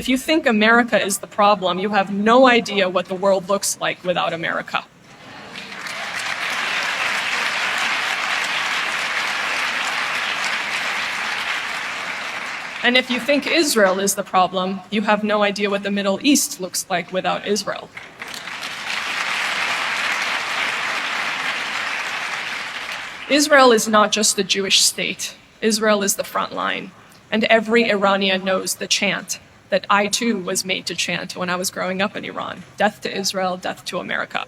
If you think America is the problem, you have no idea what the world looks like without America. And if you think Israel is the problem, you have no idea what the Middle East looks like without Israel. Israel is not just a Jewish state. Israel is the front line. And every Iranian knows the chant that I too was made to chant when I was growing up in Iran. Death to Israel, death to America.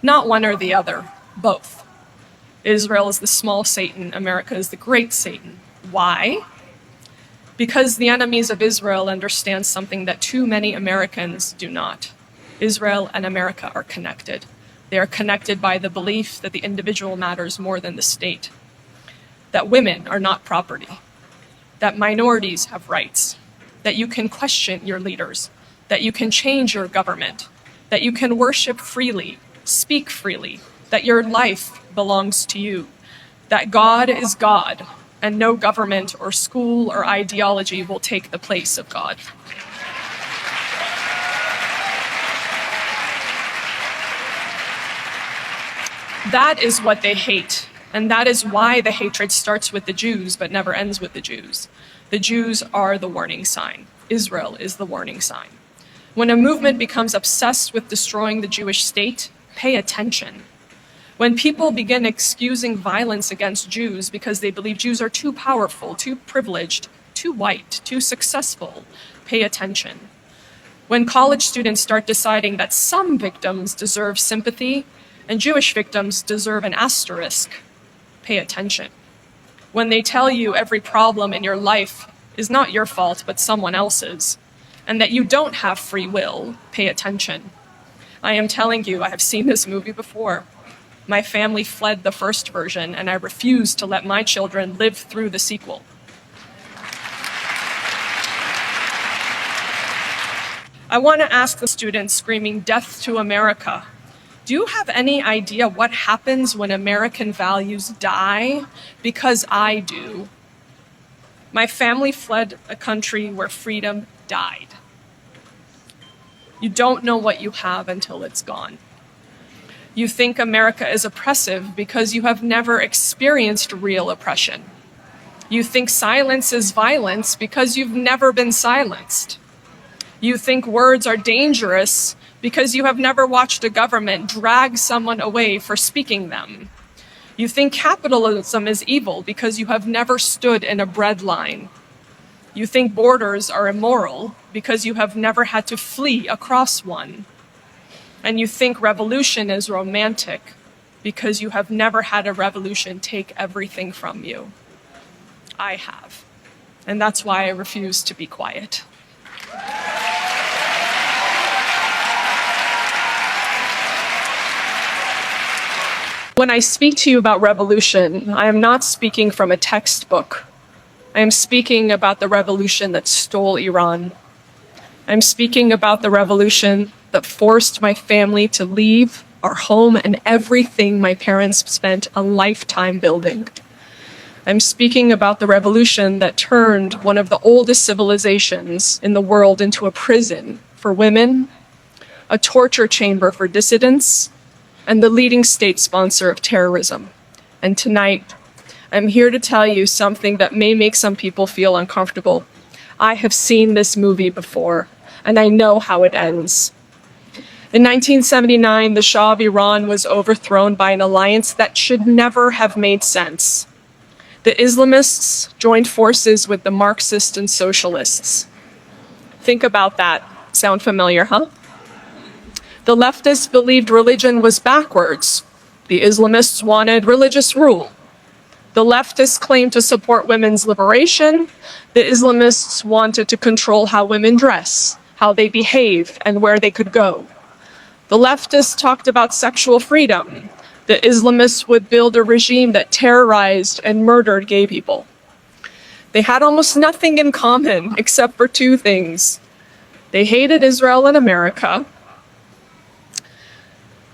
Not one or the other, both. Israel is the small Satan, America is the great Satan. Why? Because the enemies of Israel understand something that too many Americans do not. Israel and America are connected. They are connected by the belief that the individual matters more than the state, that women are not property, that minorities have rights, that you can question your leaders, that you can change your government, that you can worship freely, speak freely, that your life belongs to you, that God is God, and no government or school or ideology will take the place of God. That is what they hate, and that is why the hatred starts with the Jews but never ends with the Jews. The Jews are the warning sign. Israel is the warning sign. When a movement becomes obsessed with destroying the Jewish state, pay attention. When people begin excusing violence against Jews because they believe Jews are too powerful, too privileged, too white, too successful, pay attention. When college students start deciding that some victims deserve sympathy and Jewish victims deserve an asterisk, pay attention. When they tell you every problem in your life is not your fault but someone else's, and that you don't have free will, pay attention. I am telling you, I have seen this movie before. My family fled the first version, and I refuse to let my children live through the sequel. I want to ask the students screaming "Death to America," do you have any idea what happens when American values die? Because I do. My family fled a country where freedom died. You don't know what you have until it's gone. You think America is oppressive because you have never experienced real oppression. You think silence is violence because you've never been silenced. You think words are dangerous because you have never watched a government drag someone away for speaking them. You think capitalism is evil because you have never stood in a bread line. You think borders are immoral because you have never had to flee across one. And you think revolution is romantic because you have never had a revolution take everything from you. I have. And that's why I refuse to be quiet. When I speak to you about revolution, I am not speaking from a textbook. I am speaking about the revolution that stole Iran. I'm speaking about the revolution that forced my family to leave our home and everything my parents spent a lifetime building. I'm speaking about the revolution that turned one of the oldest civilizations in the world into a prison for women, a torture chamber for dissidents, and the leading state sponsor of terrorism. And tonight, I'm here to tell you something that may make some people feel uncomfortable. I have seen this movie before, and I know how it ends. In 1979, the Shah of Iran was overthrown by an alliance that should never have made sense. The Islamists joined forces with the Marxists and socialists. Think about that. Sound familiar, huh? The leftists believed religion was backwards. The Islamists wanted religious rule. The leftists claimed to support women's liberation. The Islamists wanted to control how women dress, how they behave, and where they could go. The leftists talked about sexual freedom. The Islamists would build a regime that terrorized and murdered gay people. They had almost nothing in common except for two things. They hated Israel and America,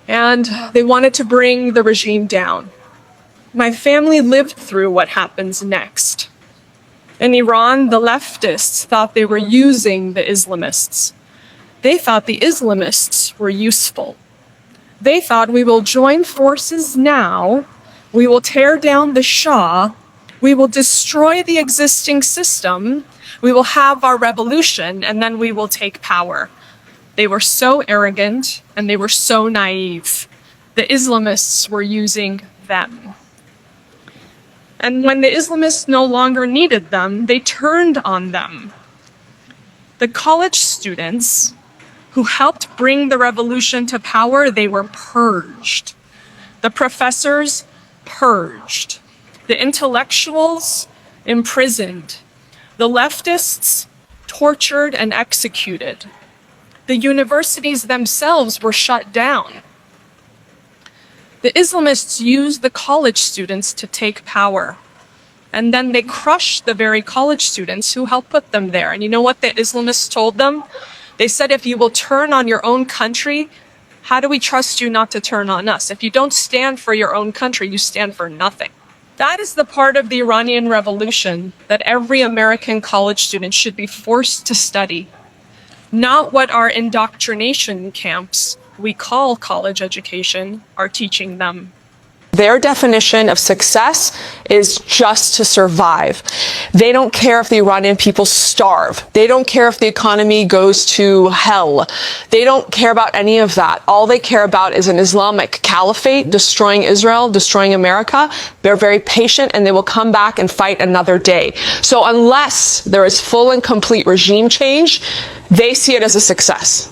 and they wanted to bring the regime down. My family lived through what happens next. In Iran, the leftists thought they were using the Islamists. They thought the Islamists were useful. They thought, we will join forces now, we will tear down the Shah, we will destroy the existing system, we will have our revolution, and then we will take power. They were so arrogant and they were so naive. The Islamists were using them. And when the Islamists no longer needed them, they turned on them. The college students who helped bring the revolution to power, they were purged. The professors purged. The intellectuals imprisoned. The leftists tortured and executed. The universities themselves were shut down. The Islamists used the college students to take power. And then they crushed the very college students who helped put them there. And you know what the Islamists told them? They said, if you will turn on your own country, how do we trust you not to turn on us? If you don't stand for your own country, you stand for nothing. That is the part of the Iranian Revolution that every American college student should be forced to study. Not what our indoctrination camps, we call college education, are teaching them. Their definition of success is just to survive. They don't care if the Iranian people starve. They don't care if the economy goes to hell. They don't care about any of that. All they care about is an Islamic caliphate destroying Israel, destroying America. They're very patient and they will come back and fight another day. So unless there is full and complete regime change, they see it as a success.